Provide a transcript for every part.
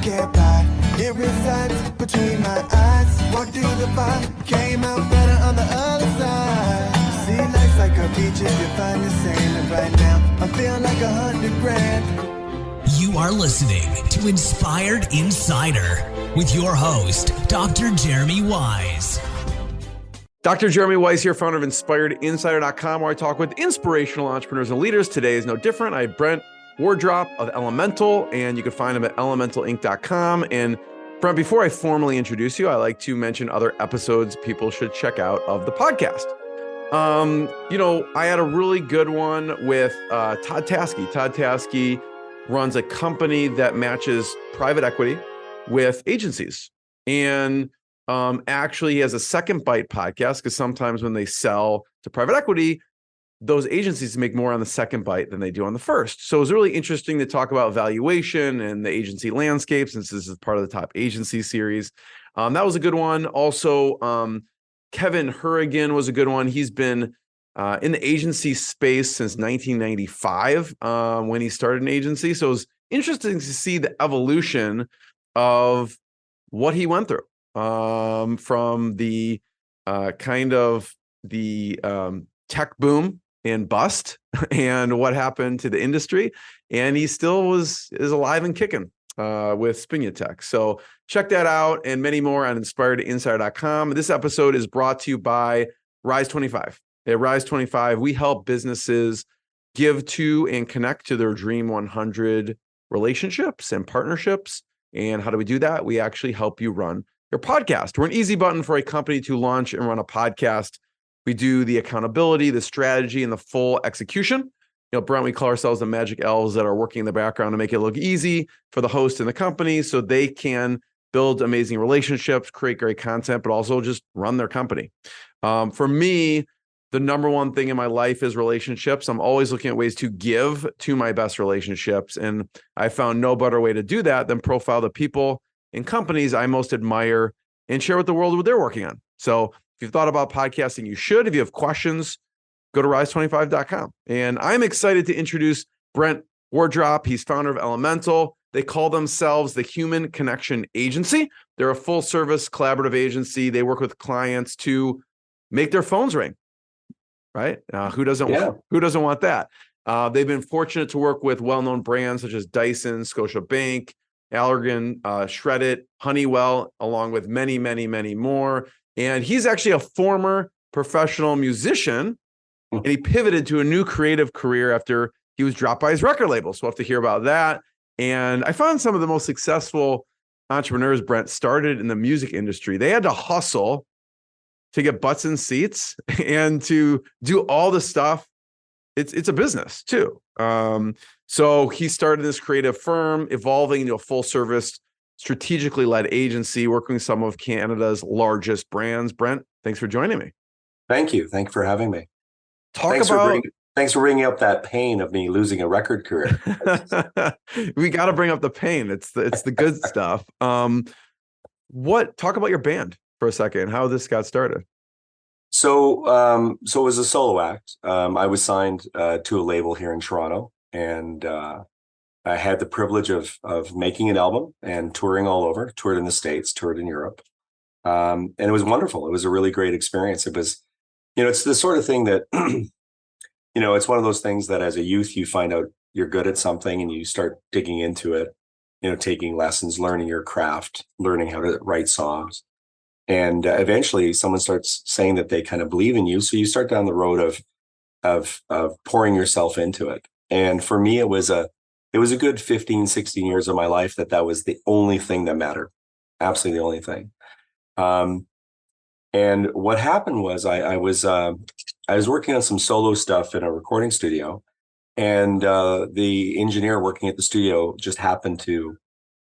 get by. It resides between my eyes. Walked through the fire, came out better on the other side. See, life's like a beach if you find the sand. And right now, I feel like 100 grand. You are listening to Inspired Insider with your host, Dr. Jeremy Wise. Dr. Jeremy Wise here, founder of InspiredInsider.com, where I talk with inspirational entrepreneurs and leaders. Today is no different. I have Brent Wardrop of Elemental, and you can find him at elementalinc.com. And Brent, before I formally introduce you, I like to mention other episodes people should check out of the podcast. I had a really good one with Todd Taskey. Todd Taskey runs a company that matches private equity with agencies. And actually, he has a Second Bite podcast because sometimes when they sell to private equity, those agencies make more on the second bite than they do on the first. So it was really interesting to talk about valuation and the agency landscape, since this is part of the top agency series. That was a good one. Also, Kevin Hurrigan was a good one. He's been in the agency space since 1995 when he started an agency. So it was interesting to see the evolution of what he went through from the tech boom and bust and what happened to the industry. And he still is alive and kicking with Spinutech. So check that out and many more on InspiredInsider.com. This episode is brought to you by Rise 25. At Rise 25, we help businesses give to and connect to their Dream 100 relationships and partnerships. And how do we do that? We actually help you run your podcast. We're an easy button for a company to launch and run a podcast. We do the accountability, the strategy, and the full execution. Brent, we call ourselves the magic elves that are working in the background to make it look easy for the host and the company so they can build amazing relationships, create great content, but also just run their company. For me, the number one thing in my life is relationships. I'm always looking at ways to give to my best relationships. And I found no better way to do that than profile the people and companies I most admire and share with the world what they're working on. So if you've thought about podcasting, you should. If you have questions, go to rise25.com. And I'm excited to introduce Brent Wardrop. He's founder of Elemental. They call themselves the Human Connection Agency. They're a full service collaborative agency. They work with clients to make their phones ring, right? Who doesn't want that? They've been fortunate to work with well-known brands such as Dyson, Scotiabank, Allergan, Shred-it, Honeywell, along with many, many, many more. And he's actually a former professional musician, and he pivoted to a new creative career after he was dropped by his record label. So we'll have to hear about that. And I found some of the most successful entrepreneurs, Brent, started in the music industry. They had to hustle to get butts in seats and to do all the stuff. It's a business too. So he started this creative firm, evolving into a full service, strategically led agency, working with some of Canada's largest brands. Brent, thanks for joining me. Thank you. Thank you for having me. Thanks for bringing up that pain of me losing a record career. We got to bring up the pain. It's the good stuff. Talk about your band for a second, how this got started. So it was a solo act. I was signed to a label here in Toronto, and I had the privilege of making an album and touring all over, toured in the States, toured in Europe. And it was wonderful. It was a really great experience. It was, it's the sort of thing that, it's one of those things that as a youth, you find out you're good at something and you start digging into it, taking lessons, learning your craft, learning how to write songs. And eventually someone starts saying that they kind of believe in you. So you start down the road of pouring yourself into it. And for me, it was a good 15, 16 years of my life that was the only thing that mattered. Absolutely the only thing. And what happened was I was working on some solo stuff in a recording studio, and the engineer working at the studio just happened to,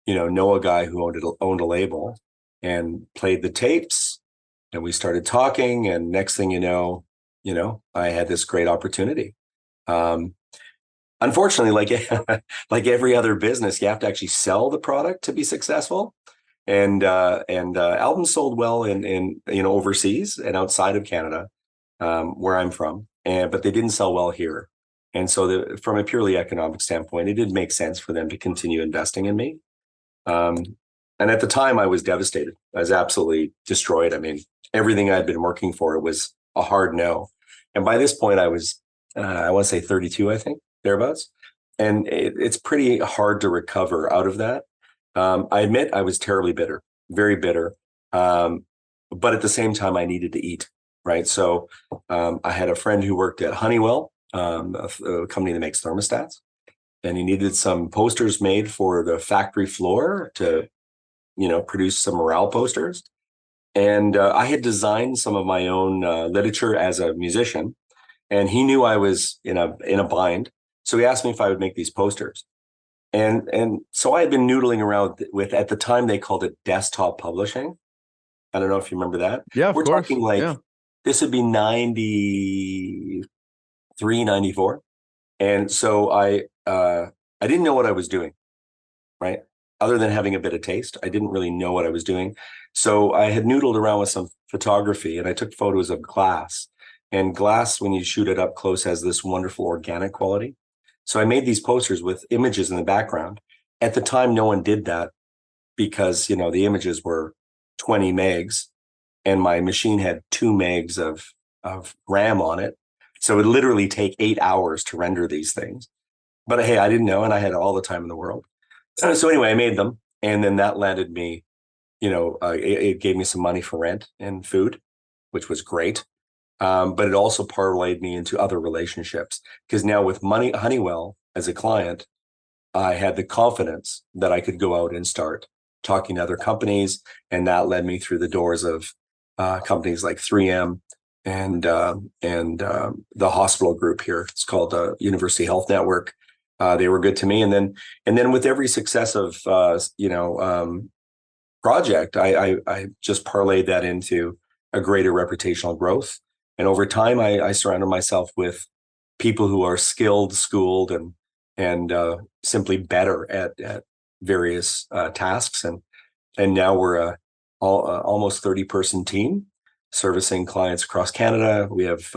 know a guy who owned a label and played the tapes, and we started talking, and next thing you know, I had this great opportunity. Unfortunately, like every other business, you have to actually sell the product to be successful. And albums sold well in overseas and outside of Canada, where I'm from, but they didn't sell well here. And so from a purely economic standpoint, it did make sense for them to continue investing in me. And at the time I was devastated. I was absolutely destroyed. I mean, everything I'd been working for was a hard no. And by this point I was, I want to say 32, I think, thereabouts. And it's pretty hard to recover out of that. I admit I was terribly bitter, very bitter. But at the same time, I needed to eat, right? So I had a friend who worked at Honeywell, a company that makes thermostats, and he needed some posters made for the factory floor to, produce some morale posters. And I had designed some of my own literature as a musician, and he knew I was in a bind. So he asked me if I would make these posters. And so I had been noodling around with, at the time they called it desktop publishing. I don't know if you remember that. Yeah, of We're course. talking like, yeah. this would be 93, 94. And so I didn't know what I was doing, right? Other than having a bit of taste, I didn't really know what I was doing. So I had noodled around with some photography, and I took photos of glass. And glass, when you shoot it up close, has this wonderful organic quality. So I made these posters with images in the background. At the time, no one did that because, the images were 20 megs and my machine had 2 megs of RAM on it. So it would literally take 8 hours to render these things. But hey, I didn't know, and I had all the time in the world. So anyway, I made them, and then that landed me, it gave me some money for rent and food, which was great. But it also parlayed me into other relationships, because now with Honeywell as a client, I had the confidence that I could go out and start talking to other companies. And that led me through the doors of companies like 3M and the hospital group here. It's called University Health Network. They were good to me. And then with every successive, project, I just parlayed that into a greater reputational growth. And over time, I surrounded myself with people who are skilled, schooled, and simply better at various tasks. And now we're a almost 30-person team servicing clients across Canada. We have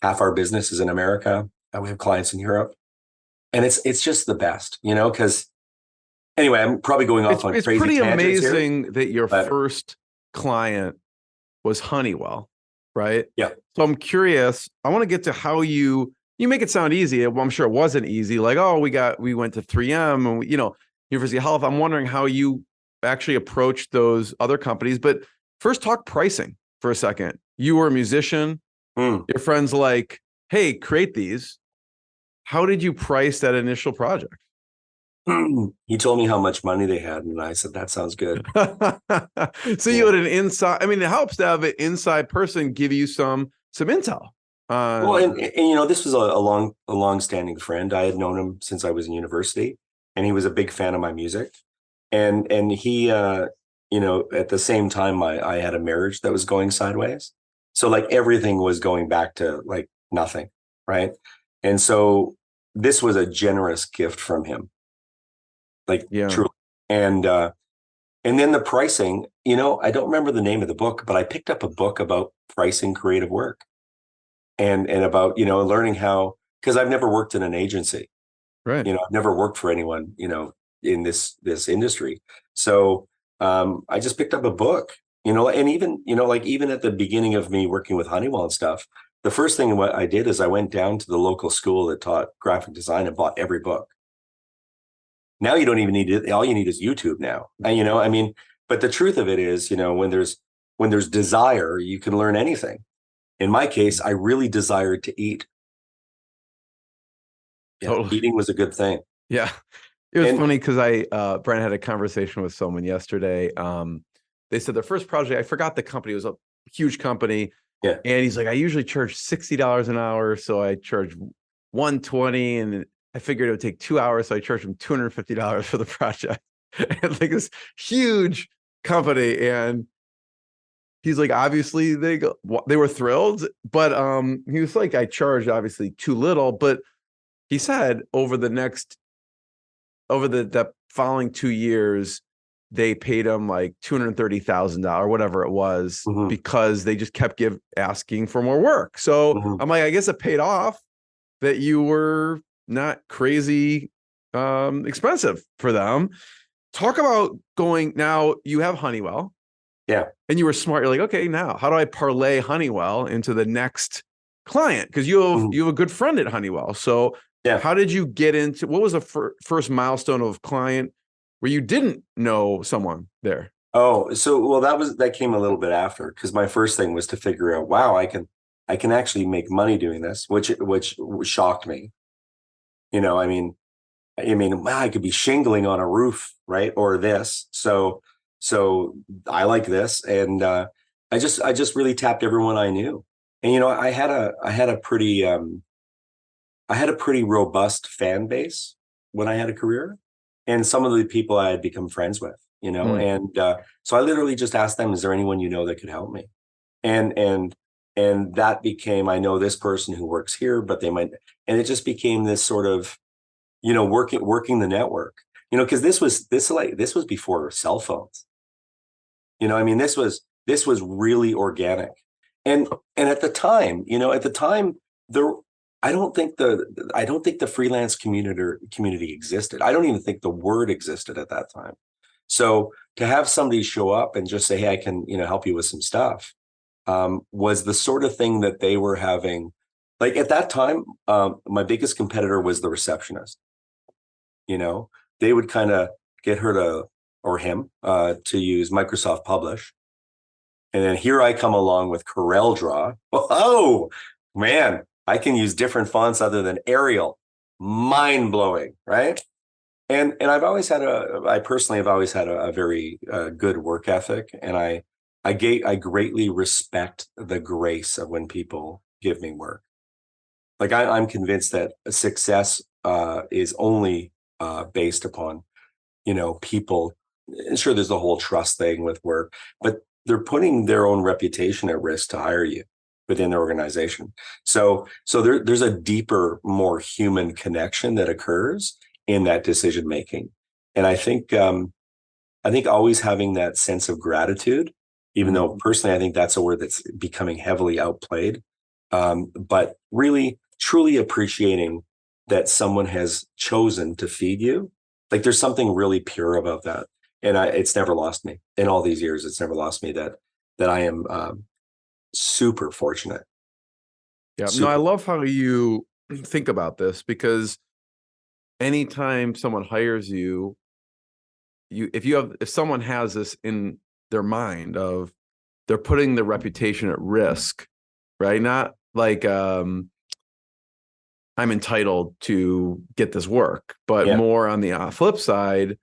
half our business is in America. We have clients in Europe, and it's just the best, because anyway, I'm probably going off on crazy tangents. It's pretty amazing here, that your first client was Honeywell, right? Yeah. So I'm curious. I want to get to how you make it sound easy. Well, I'm sure it wasn't easy. Like, oh, we went to 3M and University of Health. I'm wondering how you actually approached those other companies. But first, talk pricing for a second. You were a musician. Your friend's like, hey, create these. How did you price that initial project? He told me how much money they had, and I said, that sounds good. So you had an inside, it helps to have an inside person give you some intel. Well, and this was a long-standing friend. I had known him since I was in university, and he was a big fan of my music. And he, at the same time, I had a marriage that was going sideways. So like everything was going back to like nothing, right? And so this was a generous gift from him. Like, yeah. Truly. And then the pricing, I don't remember the name of the book, but I picked up a book about pricing creative work and about, learning how, because I've never worked in an agency, right? I've never worked for anyone, in this industry. So I just picked up a book, and even, even at the beginning of me working with Honeywell and stuff, the first thing what I did is I went down to the local school that taught graphic design and bought every book. Now you don't even need it. All you need is YouTube now. But the truth of it is, when there's desire, you can learn anything. In my case, I really desired to eat. Yeah, totally. Eating was a good thing. Yeah. It was funny because Brent had a conversation with someone yesterday. They said their first project, I forgot the company, it was a huge company. Yeah. And he's like, I usually charge $60 an hour. So I charge $120, and I figured it would take 2 hours, so I charged him $250 for the project. And like this huge company, and he's like, obviously they were thrilled, but he was like, I charged obviously too little. But he said over the following 2 years, they paid him like $230,000, whatever it was, because they just kept asking for more work. So I'm like, I guess it paid off that you were not crazy expensive for them. talk about going now. You have Honeywell. Yeah. And you were smart. You're like, okay, now how do I parlay Honeywell into the next client? Because you have a good friend at Honeywell. So Yeah. how did you get into, what was the first milestone of client where you didn't know someone there? Oh, well, that came a little bit after, because my first thing was to figure out, wow, I can actually make money doing this, which shocked me. I mean, wow, I could be shingling on a roof, right? Or this. So I like this. And I just really tapped everyone I knew. And I had a pretty robust fan base when I had a career, and some of the people I had become friends with, and so I literally just asked them, is there anyone that could help me? And that became, I know this person who works here, but they might, and it just became this sort of, working the network, because this was before cell phones. This was really organic. And at the time, there, I don't think the freelance community existed. I don't even think the word existed at that time. So to have somebody show up and just say, hey, I can, help you with some stuff, was the sort of thing that they were having. Like at that time, my biggest competitor was the receptionist. They would kind of get her or him to use Microsoft Publish. And then here I come along with CorelDRAW. Oh, man, I can use different fonts other than Arial. Mind blowing, right? And I personally have always had a very good work ethic, and I greatly respect the grace of when people give me work. Like I'm convinced that success is only based upon, people. And sure, there's the whole trust thing with work, but they're putting their own reputation at risk to hire you within their organization. So there's a deeper, more human connection that occurs in that decision making. And I think always having that sense of gratitude, even though personally I think that's a word that's becoming heavily outplayed, but really truly appreciating that someone has chosen to feed you. Like there's something really pure about that. And it's never lost me in all these years. It's never lost me that I am super fortunate. Yeah. No, I love how you think about this, because anytime someone hires you, if someone has this in their mind of they're putting their reputation at risk, right? Not like I'm entitled to get this work, but more on the flip side,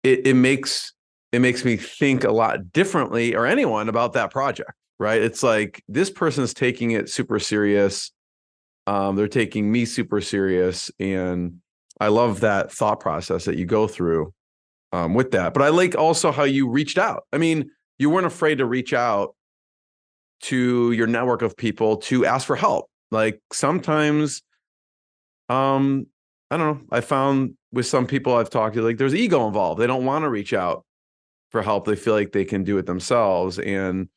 it makes me think a lot differently, or anyone, about that project, right? It's like this person's taking it super serious. They're taking me super serious, and I love that thought process that you go through with that. But I like also how you reached out. I mean, you weren't afraid to reach out to your network of people to ask for help. Like sometimes, I don't know, I found with some people I've talked to, like there's ego involved. They don't want to reach out for help. They feel like they can do it themselves. And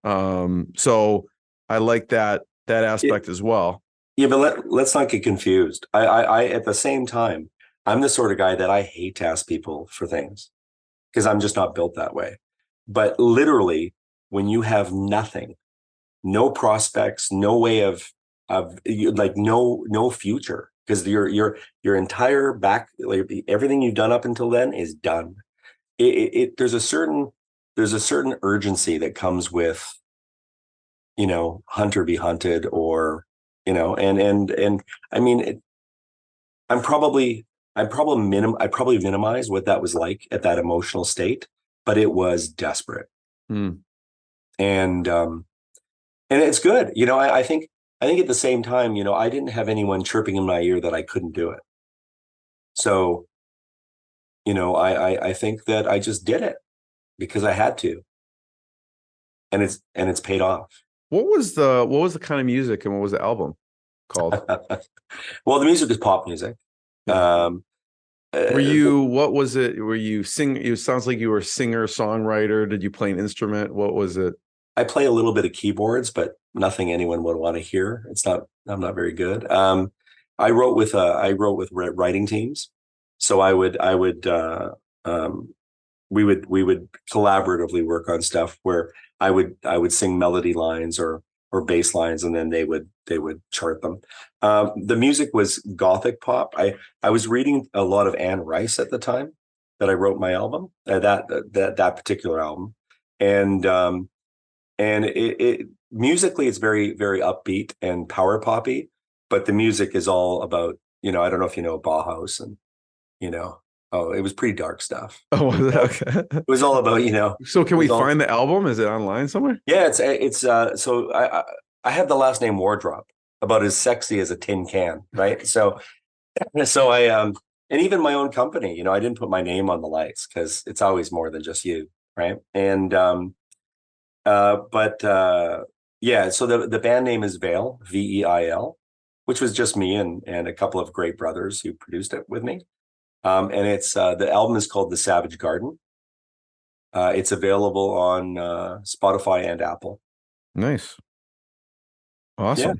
so I like that aspect as well. Yeah, but let's not get confused. I at the same time, I'm the sort of guy that I hate to ask people for things, because I'm just not built that way. But literally, when you have nothing, no prospects, no way of like no future, because your entire back, like everything you've done up until then is done. There's a certain urgency that comes with, hunt or be hunted, or and I mean, I probably minimize what that was like at that emotional state, but it was desperate. And it's good. I think at the same time, I didn't have anyone chirping in my ear that I couldn't do it. So, I think that I just did it because I had to, and it's paid off. What was the kind of music, and what was the album called? Well, the music is pop music. What was it? Were you it sounds like you were a singer, songwriter. Did you play an instrument? What was it? I play a little bit of keyboards, but nothing anyone would want to hear. I'm not very good. I wrote with writing teams. So I would we would collaboratively work on stuff where I would sing melody lines or bass lines, and then they would chart them. The music was gothic pop. I was reading a lot of Anne Rice at the time that I wrote my album, that particular album, and it musically it's very, very upbeat and power poppy, but the music is all about, I don't know if you know Bauhaus, and it was pretty dark stuff. Oh, was it? Okay. It was all about, So can we find the album? Is it online somewhere? Yeah, it's so I have the last name Wardrop, about as sexy as a tin can, right? So I and even my own company, I didn't put my name on the lights because it's always more than just you, right? And yeah, so the band name is Veil, Veil, which was just me and a couple of great brothers who produced it with me. And it's the album is called The Savage Garden. It's available on Spotify and Apple. Nice. Awesome. Yeah.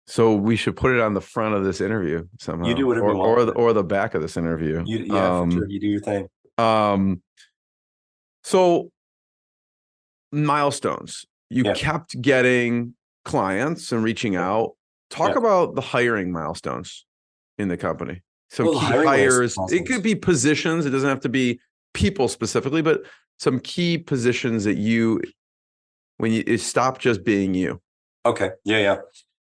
So we should put it on the front of this interview somehow. You do whatever you want. Or the back of this interview. For sure. You do your thing. So milestones. You kept getting clients and reaching out. Talk about the hiring milestones in the company. Some key hires. It could be positions. It doesn't have to be people specifically, but some key positions that it stopped just being you. Okay. Yeah.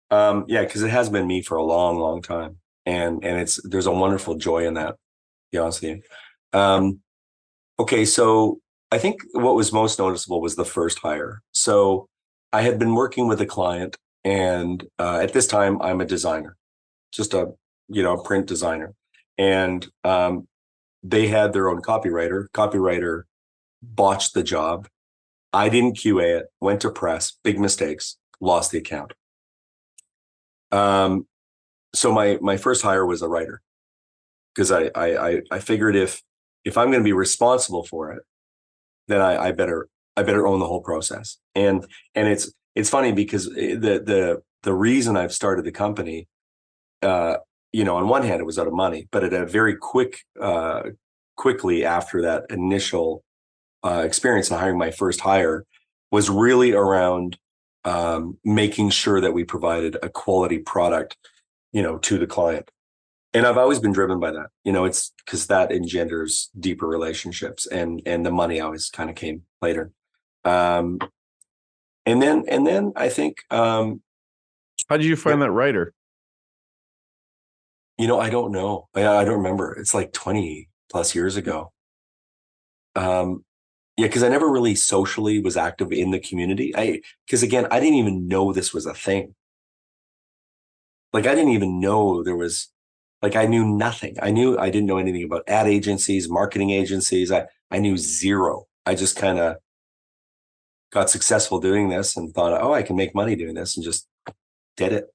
Because it has been me for a long, long time. And there's a wonderful joy in that, to be honest with you. Okay. So I think what was most noticeable was the first hire. So I had been working with a client, and at this time I'm a designer, just a print designer. And they had their own copywriter botched the job. I didn't QA it, went to press, big mistakes, lost the account. So my first hire was a writer, because I figured if I'm going to be responsible for it, then I better own the whole process. And it's funny because the reason I've started the company, on one hand, it was out of money, but at a very quickly after that initial experience of hiring my first hire was really around making sure that we provided a quality product, to the client. And I've always been driven by that. It's because that engenders deeper relationships, and the money always kind of came later. And then I think, how did you find that writer? I don't know. I don't remember. It's like 20 plus years ago. Because I never really socially was active in the community. Because again, I didn't even know this was a thing. Like, I didn't even know there was, I knew nothing. I didn't know anything about ad agencies, marketing agencies. I knew zero. I just kind of got successful doing this and thought, I can make money doing this, and just did it.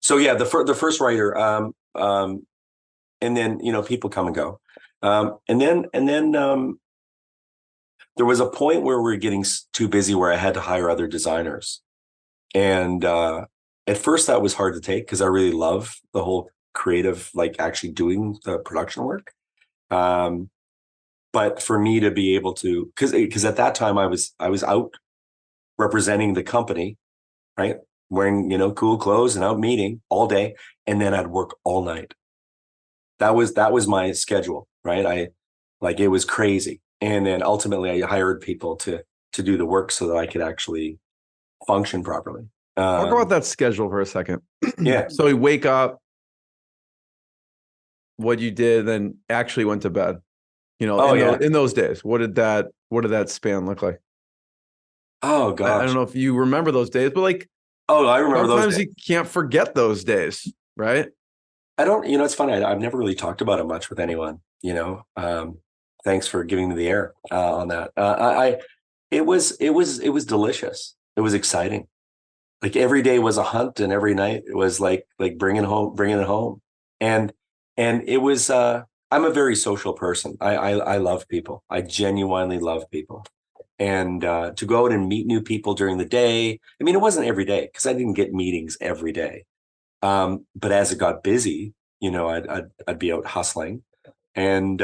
So yeah, the first writer, and then, people come and go. And then there was a point where we were getting too busy where I had to hire other designers. And at first that was hard to take, because I really love the whole creative, actually doing the production work. But for me to be able to, because at that time I was out representing the company, right? Wearing, cool clothes and out meeting all day. And then I'd work all night. That was my schedule, right? It was crazy. And then ultimately I hired people to do the work so that I could actually function properly. Talk about that schedule for a second. Yeah. So you wake up, what you did, then actually went to bed. In those days, what did that span look like? Oh gosh. I don't know if you remember those days, but I remember those days. Sometimes you can't forget those days, right? I don't, it's funny. I've never really talked about it much with anyone, thanks for giving me the air on that. It was delicious. It was exciting. Every day was a hunt, and every night it was like bringing it home. And it was, I'm a very social person. I love people. I genuinely love people. And to go out and meet new people during the day. I mean, it wasn't every day, because I didn't get meetings every day. But as it got busy, I'd be out hustling. And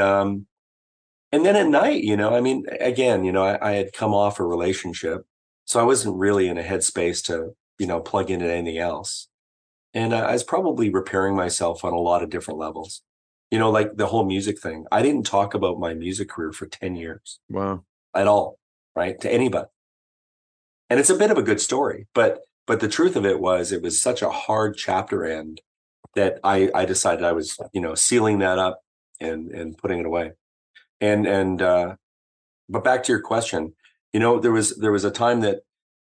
then at night, I mean, again, I had come off a relationship, so I wasn't really in a headspace to, plug into anything else. And I was probably repairing myself on a lot of different levels. Like the whole music thing. I didn't talk about my music career for 10 years Wow. at all, right? To anybody. And it's a bit of a good story, but the truth of it was such a hard chapter end that I decided I was, sealing that up and putting it away. But back to your question, there was a time that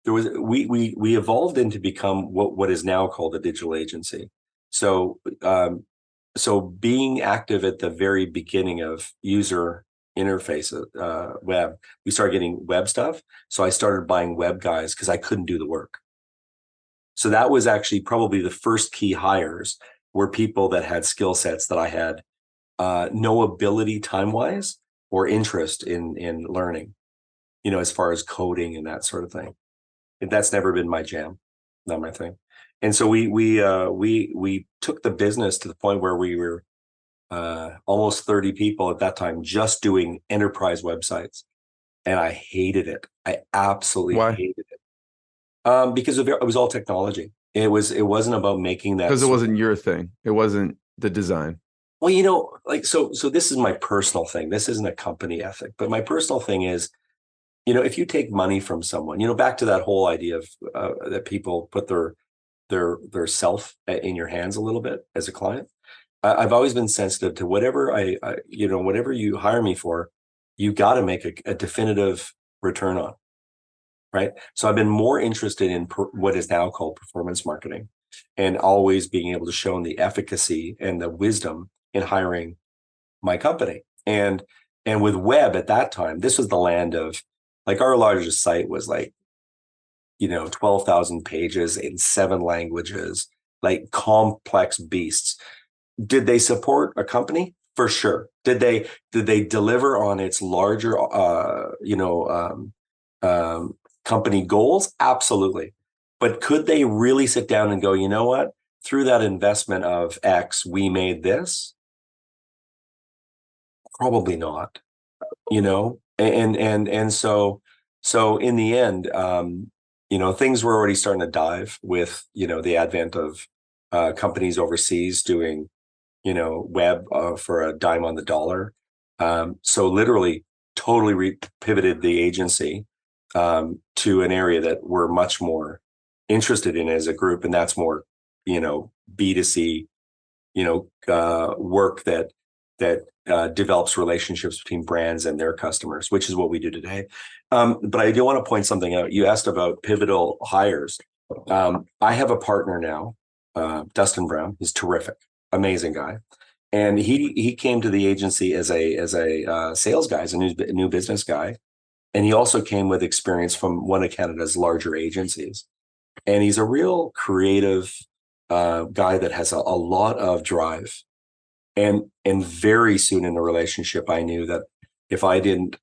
we evolved into become what is now called a digital agency. So being active at the very beginning of user interface, web, we started getting web stuff. So I started buying web guys because I couldn't do the work. So that was actually probably the first key hires were people that had skill sets that I had no ability time-wise or interest in learning, as far as coding and that sort of thing. That's never been my jam, not my thing. And so we took the business to the point where we were almost 30 people at that time just doing enterprise websites. And I hated it. I absolutely hated it. Because it was all technology. It wasn't about making that. Because it wasn't your thing. It wasn't the design. Well, so this is my personal thing. This isn't a company ethic, but my personal thing is, if you take money from someone, back to that whole idea of that people put their self in your hands a little bit as a client. I've always been sensitive to whatever whatever you hire me for, you got to make a definitive return on, right? So I've been more interested in what is now called performance marketing, and always being able to show the efficacy and the wisdom in hiring my company. And with web at that time, this was the land of, like, our largest site was 12,000 pages in 7 languages, like complex beasts. Did they support a company? For sure. Did they deliver on its larger, company goals? Absolutely. But could they really sit down and go, you know what? Through that investment of X, we made this? Probably not. And so in the end, things were already starting to dive with, the advent of companies overseas doing, web for a dime on the dollar. So literally totally pivoted the agency to an area that we're much more interested in as a group. And that's more, B2C, work that develops relationships between brands and their customers, which is what we do today. But I do want to point something out. You asked about pivotal hires. I have a partner now, Dustin Brown. He's terrific, amazing guy, and he came to the agency as a sales guy, as a new business guy, and he also came with experience from one of Canada's larger agencies. And he's a real creative guy that has a lot of drive. And very soon in the relationship, I knew that if I didn't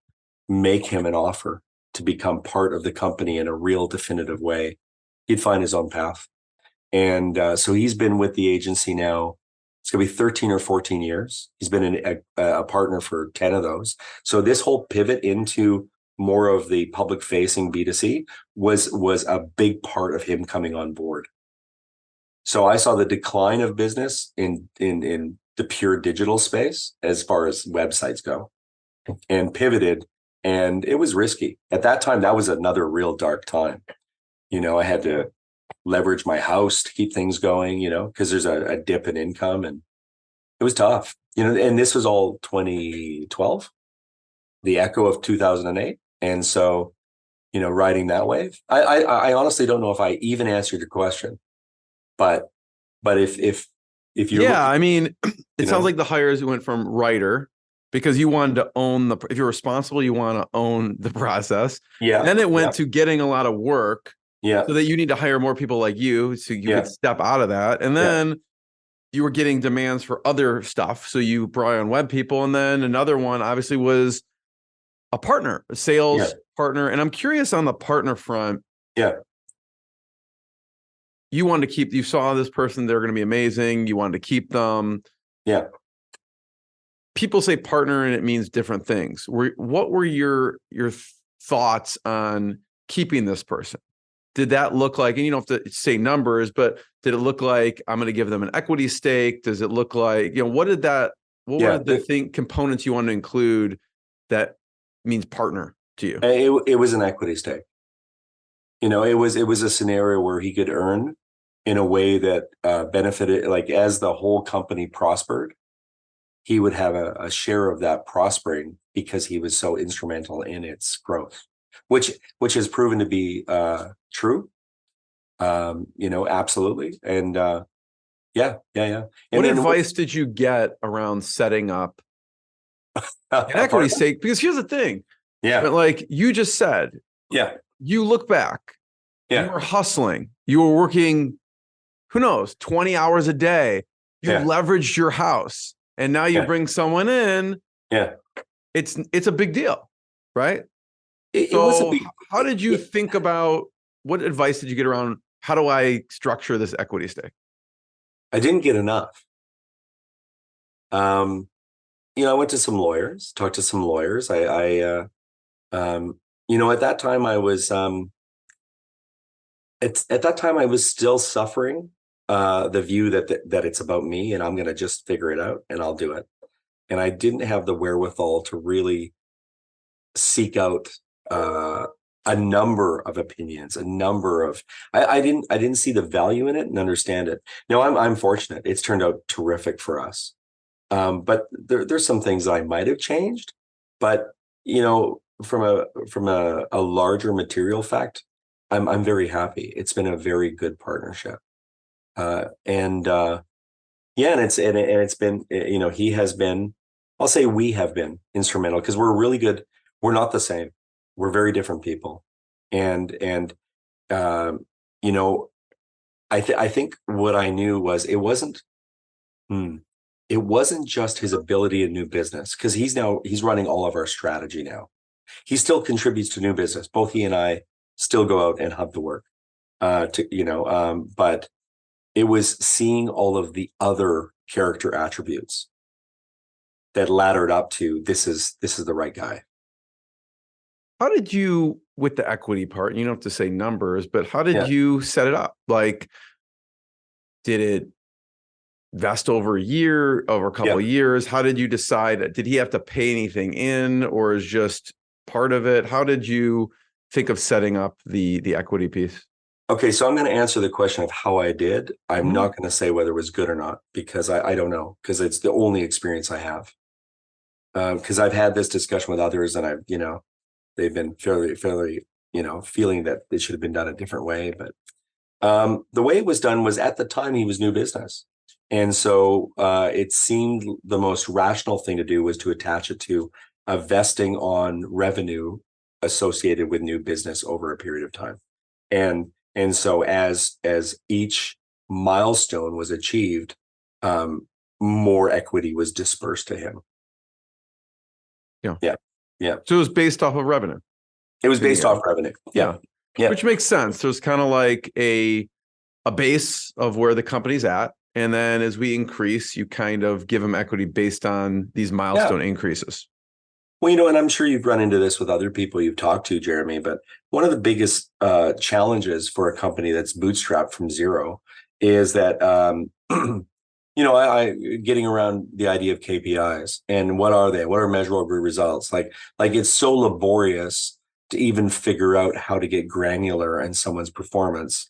make him an offer to become part of the company in a real definitive way, he'd find his own path. And so he's been with the agency now. It's going to be 13 or 14 years. He's been a partner for 10 of those. So this whole pivot into more of the public-facing B2C was a big part of him coming on board. So I saw the decline of business in the pure digital space as far as websites go, and pivoted. And it was risky at that time. That was another real dark time. I had to leverage my house to keep things going, because there's a dip in income, and it was tough, and this was all 2012, the echo of 2008. And so, riding that wave, I honestly don't know if I even answered your question, but if you, I mean, it sounds like the hires went from writer, because you wanted to own if you're responsible, you want to own the process. Yeah. Then it went to getting a lot of work. Yeah. So that you need to hire more people like you, so you could step out of that. And then you were getting demands for other stuff. So you brought on web people. And then another one obviously was a partner, a sales partner. And I'm curious on the partner front. Yeah. You wanted to you saw this person, they're going to be amazing. You wanted to keep them. Yeah. people say partner and it means different things. What were your thoughts on keeping this person? Did that look like, and you don't have to say numbers, but did it look like I'm going to give them an equity stake? Does it look like, what were the components you want to include that means partner to you? It was an equity stake. It was a scenario where he could earn in a way that benefited, like as the whole company prospered, he would have a share of that prospering because he was so instrumental in its growth, which has proven to be true. Absolutely. And yeah. And what advice did you get around setting up an equity stake? Because here's the thing. Yeah. But like you just said, yeah, you look back, yeah, you were hustling, you were working, who knows, 20 hours a day. You leveraged your house, and now you bring someone in. Yeah. It's a big deal, right? So how did you think about, what advice did you get around how do I structure this equity stake? I didn't get enough. I went to some lawyers, talked to some lawyers. At that time I was, at that time I was still suffering the view that it's about me and I'm going to just figure it out and I'll do it. And I didn't have the wherewithal to really seek out a number of opinions, I didn't see the value in it and understand it. No, I'm fortunate. It's turned out terrific for us. But there's some things that I might have changed, but from a larger material fact, I'm very happy. It's been a very good partnership. And it's been, he has been, I'll say we have been instrumental because we're really good. We're not the same. We're very different people. And I think what I knew was it wasn't just his ability in new business, because he's running all of our strategy now. He still contributes to new business. Both he and I still go out and hub the work, but it was seeing all of the other character attributes that laddered up to this is the right guy. How did you, with the equity part, you don't have to say numbers, but how did you set it up? Like, did it vest over a couple of years? How did you decide? Did he have to pay anything in, or is just part of it? How did you think of setting up the equity piece? Okay, so I'm going to answer the question of how I did. I'm not going to say whether it was good or not, because I don't know, because it's the only experience I have. Because I've had this discussion with others, and they've been fairly, feeling that it should have been done a different way. But the way it was done was, at the time, he was new business. And so it seemed the most rational thing to do was to attach it to a vesting on revenue associated with new business over a period of time. And so as each milestone was achieved, more equity was dispersed to him. Yeah. So it was based off of revenue. It was based off revenue. Yeah. Which makes sense. There's kind of like a base of where the company's at. And then as we increase, you kind of give them equity based on these milestone increases. Well, and I'm sure you've run into this with other people you've talked to, Jeremy, but one of the biggest challenges for a company that's bootstrapped from zero is that, I getting around the idea of KPIs and what are they? What are measurable results? Like it's so laborious to even figure out how to get granular in someone's performance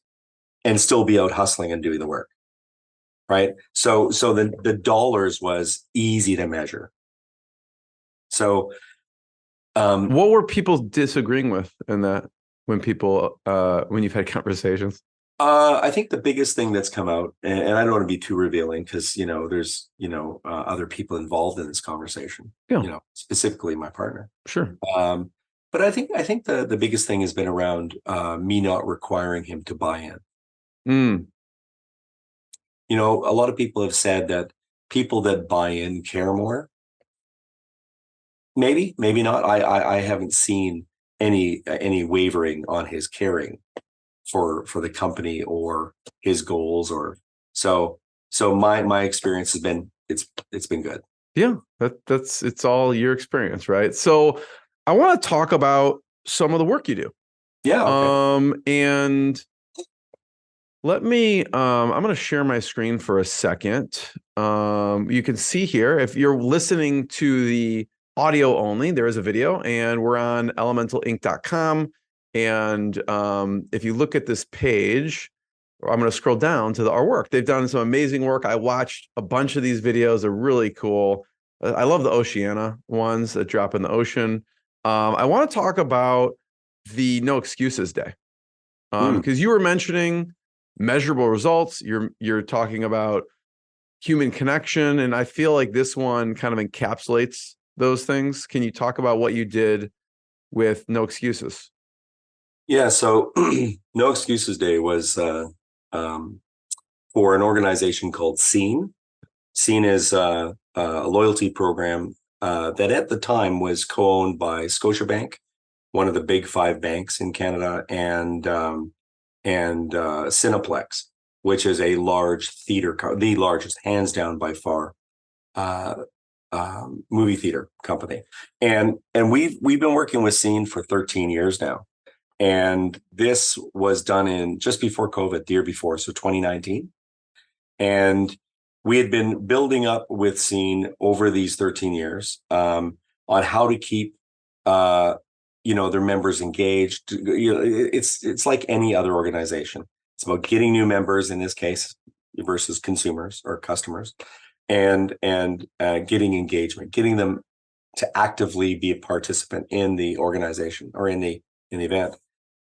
and still be out hustling and doing the work. Right. So the dollars was easy to measure. So what were people disagreeing with in that when you've had conversations? I think the biggest thing that's come out, and I don't want to be too revealing because, there's, other people involved in this conversation, specifically my partner. Sure. But I think the biggest thing has been around me not requiring him to buy in. A lot of people have said that people that buy in care more. Maybe not. I haven't seen any wavering on his caring for the company or his goals, or so my experience has been it's been good. Yeah, it's all your experience, right? So I want to talk about some of the work you do. Yeah. Okay. And I'm going to share my screen for a second. You can see here, if you're listening to the audio only, there is a video, and we're on elementalinc.com. And if you look at this page, I'm going to scroll down to our work. They've done some amazing work. I watched a bunch of these videos. They're really cool. I love the Oceania ones that drop in the ocean. I want to talk about the No Excuses Day, because you were mentioning measurable results. You're talking about human connection, and I feel like this one kind of encapsulates those things. Can you talk about what you did with No Excuses? Yeah. So No Excuses Day was for an organization called Scene. Scene is a loyalty program that at the time was co-owned by Scotiabank, one of the big five banks in Canada, and Cineplex, which is a large theater, the largest, hands down by far, movie theater company. And we've been working with Scene for 13 years now. And this was done in just before COVID, the year before, so 2019. And we had been building up with Scene over these 13 years on how to keep their members engaged. It's like any other organization. It's about getting new members, in this case, versus consumers or customers, and getting engagement, getting them to actively be a participant in the organization or in the event.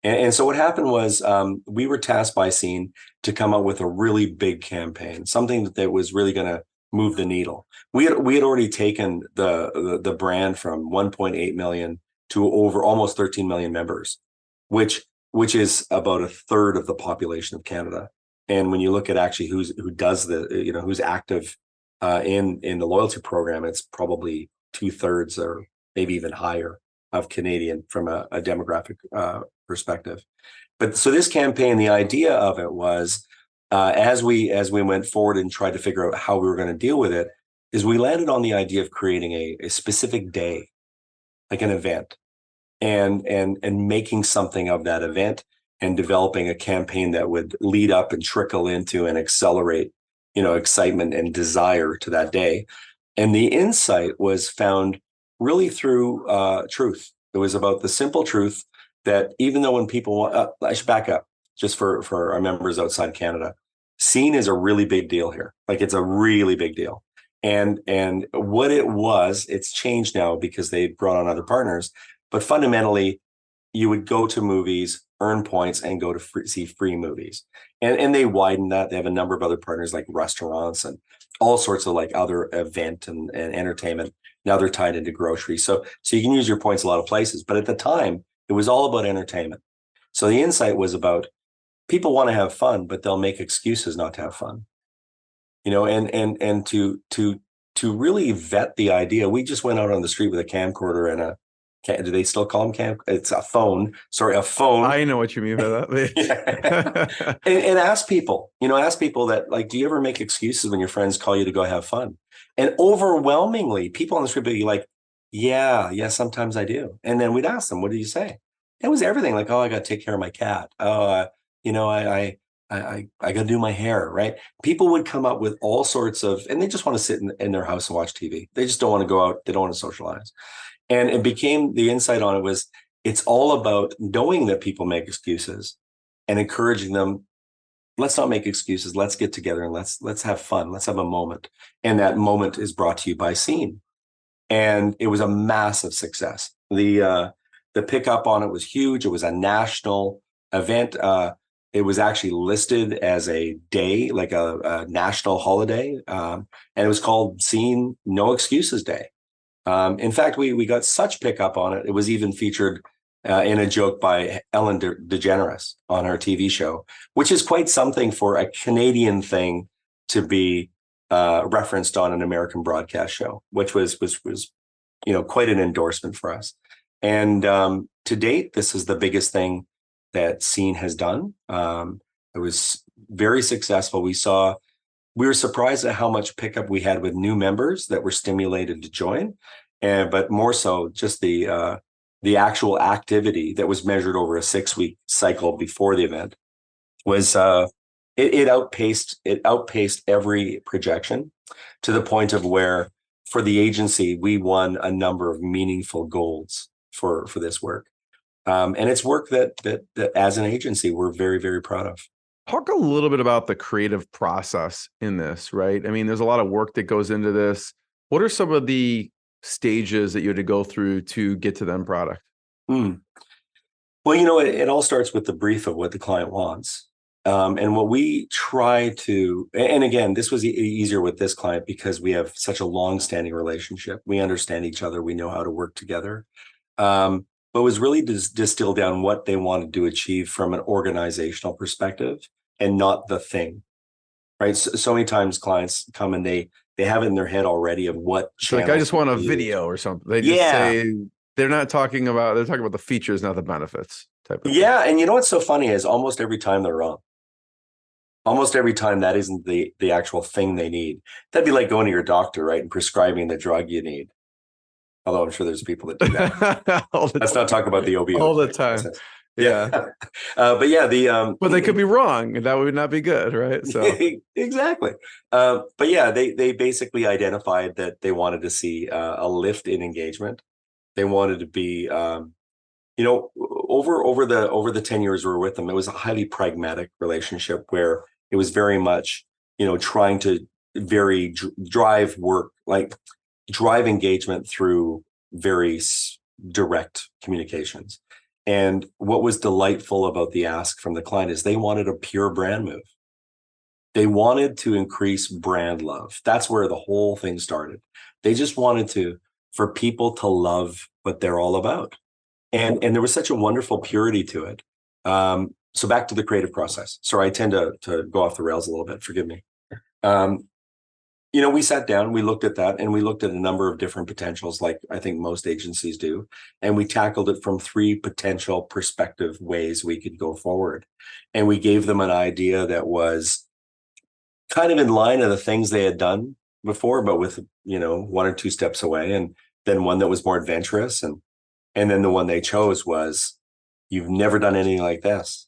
And so what happened was we were tasked by Scene to come up with a really big campaign, something that was really going to move the needle. We had already taken the brand from 1.8 million to over almost 13 million members, which is about a third of the population of Canada. And when you look at actually who's active in the loyalty program, it's probably 2/3 or maybe even higher of Canadian from a demographic perspective. But so this campaign, the idea of it was, as we went forward and tried to figure out how we were going to deal with it, is we landed on the idea of creating a specific day, like an event, and making something of that event and developing a campaign that would lead up and trickle into and accelerate, excitement and desire to that day. And the insight was found really through truth. It was about the simple truth that even though when people want, I should back up just for our members outside Canada, Scene is a really big deal here. Like, it's a really big deal. And what it was, it's changed now because they brought on other partners. But fundamentally, you would go to movies, earn points, and go to see free movies. And they widened that. They have a number of other partners like restaurants and all sorts of like other event and entertainment. Now they're tied into groceries. So you can use your points a lot of places. But at the time, it was all about entertainment. So the insight was about people want to have fun, but they'll make excuses not to have fun. And to really vet the idea, we just went out on the street with a camcorder and do they still call them it's a phone. Sorry, a phone. I know what you mean by that. and ask people that, like, do you ever make excuses when your friends call you to go have fun? And overwhelmingly, people on the street would be like, yeah, sometimes I do. And then we'd ask them, what did you say? It was everything, like, oh, I got to take care of my cat. Oh, I got to do my hair, right? People would come up with all sorts of, and they just want to sit in their house and watch TV. They just don't want to go out. They don't want to socialize. And it became, the insight on it was, it's all about knowing that people make excuses and encouraging them. Let's not make excuses. Let's get together and let's have fun. Let's have a moment. And that moment is brought to you by Scene. And it was a massive success. The pickup on it was huge. It was a national event. It was actually listed as a day, like a national holiday. And it was called Scene No Excuses Day. In fact, we got such pickup on it. It was even featured in a joke by Ellen DeGeneres on her TV show, which is quite something for a Canadian thing to be referenced on an American broadcast show, which was quite an endorsement for us. And to date, this is the biggest thing that Scene has done. It was very successful. We saw we were surprised at how much pickup we had with new members that were stimulated to join, but more so just the actual activity that was measured over a 6-week cycle before the event was it outpaced every projection, to the point of where for the agency we won a number of meaningful goals for this work, and it's work that as an agency we're very, very proud of. Talk a little bit about the creative process in this, right? I mean, there's a lot of work that goes into this. What are some of the stages that you had to go through to get to the end product? Well, it all starts with the brief of what the client wants. And what we try to, and again, this was easier with this client because we have such a long-standing relationship. We understand each other. We know how to work together. But it was really distill down what they wanted to achieve from an organizational perspective and not the thing, right? So many times clients come and they have it in their head already of what channels. Like, I just want a video or something. They just say, they're talking about the features, not the benefits type of thing. And you know what's so funny is almost every time they're wrong. Almost every time that isn't the actual thing they need. That'd be like going to your doctor, right, and prescribing the drug you need. Although I'm sure there's people that do that. Let's not talk about the opioid. All the time. Yeah. But they could be wrong, and that would not be good, right? So exactly. But yeah, they basically identified that they wanted to see a lift in engagement. They wanted to be, over the 10 years we were with them, it was a highly pragmatic relationship where it was very much, trying to drive work, like drive engagement through very direct communications. And what was delightful about the ask from the client is they wanted a pure brand move. They wanted to increase brand love. That's where the whole thing started. They just wanted for people to love what they're all about. And there was such a wonderful purity to it. So back to the creative process. Sorry, I tend to go off the rails a little bit. Forgive me. We sat down, we looked at that, and we looked at a number of different potentials, like I think most agencies do. And we tackled it from 3 potential perspective ways we could go forward. And we gave them an idea that was kind of in line of the things they had done before, but with, 1 or 2 steps away. And then one that was more adventurous. And then the one they chose was, you've never done anything like this.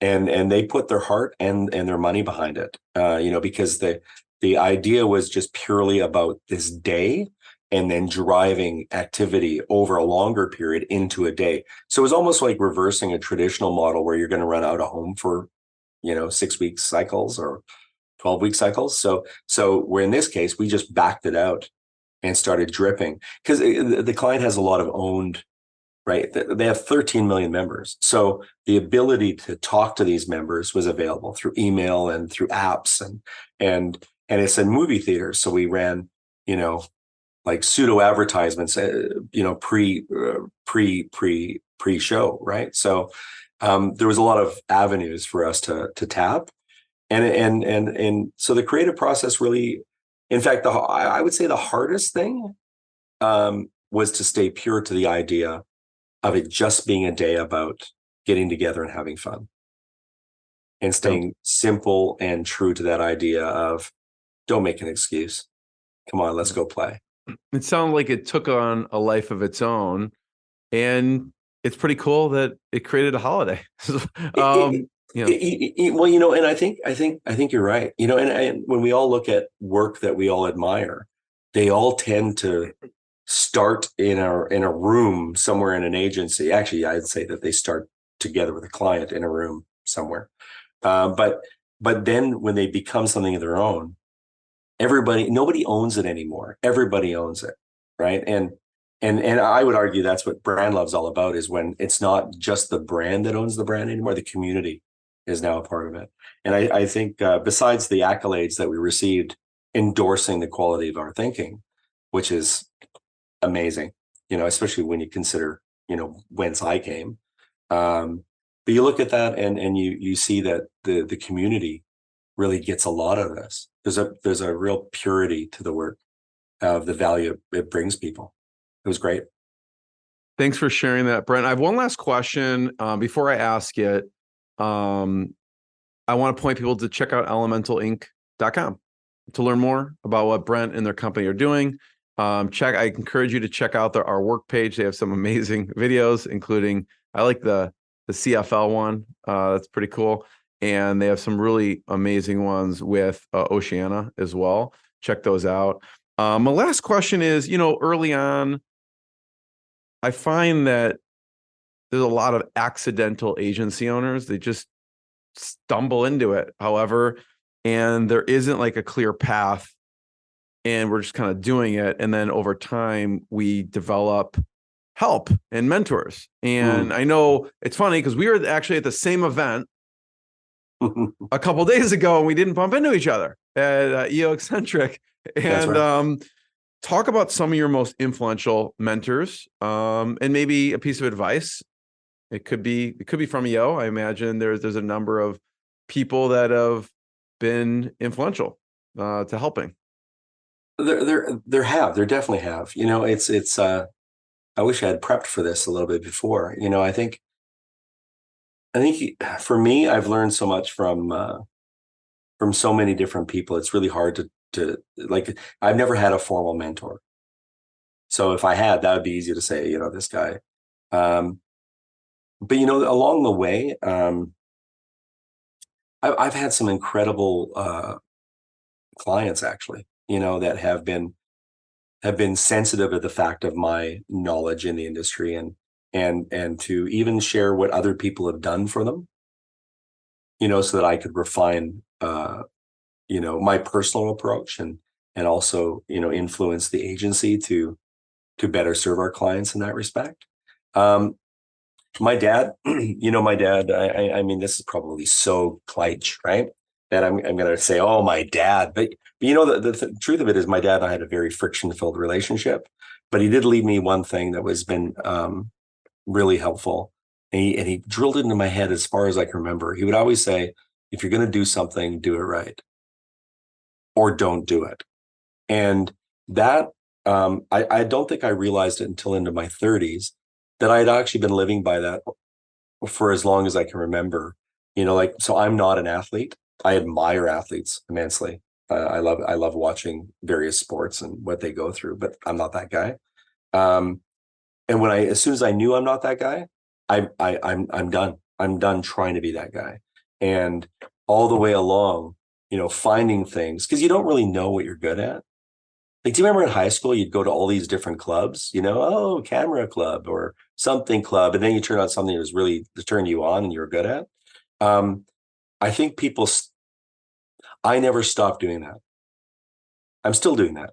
And they put their heart and their money behind it, because the idea was just purely about this day and then driving activity over a longer period into a day. So it was almost like reversing a traditional model where you're going to run out of home for, 6-week cycles or 12-week cycles. So we're in this case, we just backed it out and started dripping, because the client has a lot of owned, right? They have 13 million members. So the ability to talk to these members was available through email and through apps and it's in movie theaters. So we ran, like pseudo advertisements, pre-show, right? So there was a lot of avenues for us to tap. And so the creative process really, in fact, I would say the hardest thing was to stay pure to the idea of it just being a day about getting together and having fun, and staying simple and true to that idea of, don't make an excuse. Come on, let's go play. It sounded like it took on a life of its own, and it's pretty cool that it created a holiday. Well, and I think you're right. And when we all look at work that we all admire, they all tend to start in a room somewhere in an agency. Actually, I'd say that they start together with a client in a room somewhere. But then when they become something of their own, nobody owns it anymore. Everybody owns it, right? And I would argue that's what brand love's all about, is when it's not just the brand that owns the brand anymore. The community is now a part of it. And I think besides the accolades that we received endorsing the quality of our thinking, which is amazing, especially when you consider, whence I came. But you look at that and you see that the community really gets a lot of this. There's a real purity to the work of the value it brings people. It was great. Thanks for sharing that, Brent. I have one last question before I ask it. I want to point people to check out elementalinc.com. entrepreneurship.com to learn more about what Brent and their company are doing. I encourage you to check out our work page. They have some amazing videos, including, I like the CFL one. That's pretty cool. And they have some really amazing ones with Oceana as well. Check those out. My last question is, early on, I find that there's a lot of accidental agency owners. They just stumble into it, however, and there isn't like a clear path, and we're just kind of doing it. And then over time, we develop help and mentors. And I know it's funny because we were actually at the same event a couple of days ago, and we didn't bump into each other at EO Eccentric. And right. Talk about some of your most influential mentors, and maybe a piece of advice. It could be from EO. I imagine there's a number of people that have been influential to helping. There definitely have. It's I wish I had prepped for this a little bit before. I think for me, I've learned so much from so many different people. It's really hard to like, I've never had a formal mentor. So if I had, that would be easy to say, this guy. But along the way, I've had some incredible clients actually, that have been sensitive to the fact of my knowledge in the industry and to even share what other people have done for them, so that I could refine my personal approach and also influence the agency to better serve our clients in that respect. My dad, I mean, this is probably so clutch, right? That I'm going to say, oh, my dad. But the truth of it is my dad and I had a very friction-filled relationship, but he did leave me one thing that has been really helpful. And he drilled it into my head as far as I can remember. He would always say, if you're going to do something, do it right, or don't do it. And that, I don't think I realized it until into my 30s, that I had actually been living by that for as long as I can remember. So I'm not an athlete. I admire athletes immensely. I love watching various sports and what they go through, but I'm not that guy. And as soon as I knew I'm not that guy, I'm done. I'm done trying to be that guy. And all the way along, finding things, because you don't really know what you're good at. Like, do you remember in high school, you'd go to all these different clubs, camera club or something club, and then you turn on something that was really to turn you on and you were good at. I think I never stopped doing that. I'm still doing that.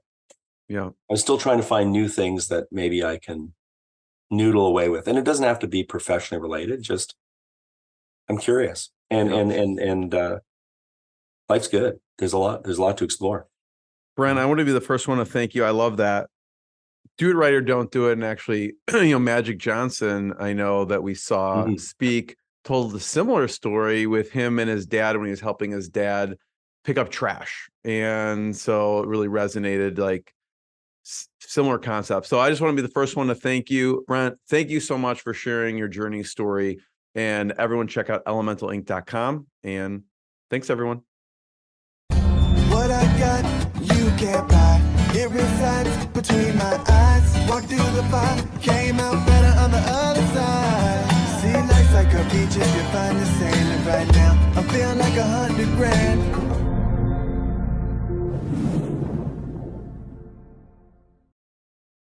Yeah. I'm still trying to find new things that maybe I can noodle away with. And it doesn't have to be professionally related. Just, I'm curious and life's good. There's a lot to explore. Brent, I want to be the first one to thank you. I love that. Do it right or don't do it. And actually, Magic Johnson, I know that we saw speak, told a similar story with him and his dad when he was helping his dad pick up trash. And so it really resonated, like similar concepts. So I just want to be the first one to thank you. Brent, thank you so much for sharing your journey story. And everyone check out elementalinc.com. And thanks, everyone. What I got, you can't buy. It resides between my eyes. Walked through the fire, came out better on the other side. See, life's like a beach if you find the sailing right now. I'm feeling like $100 grand.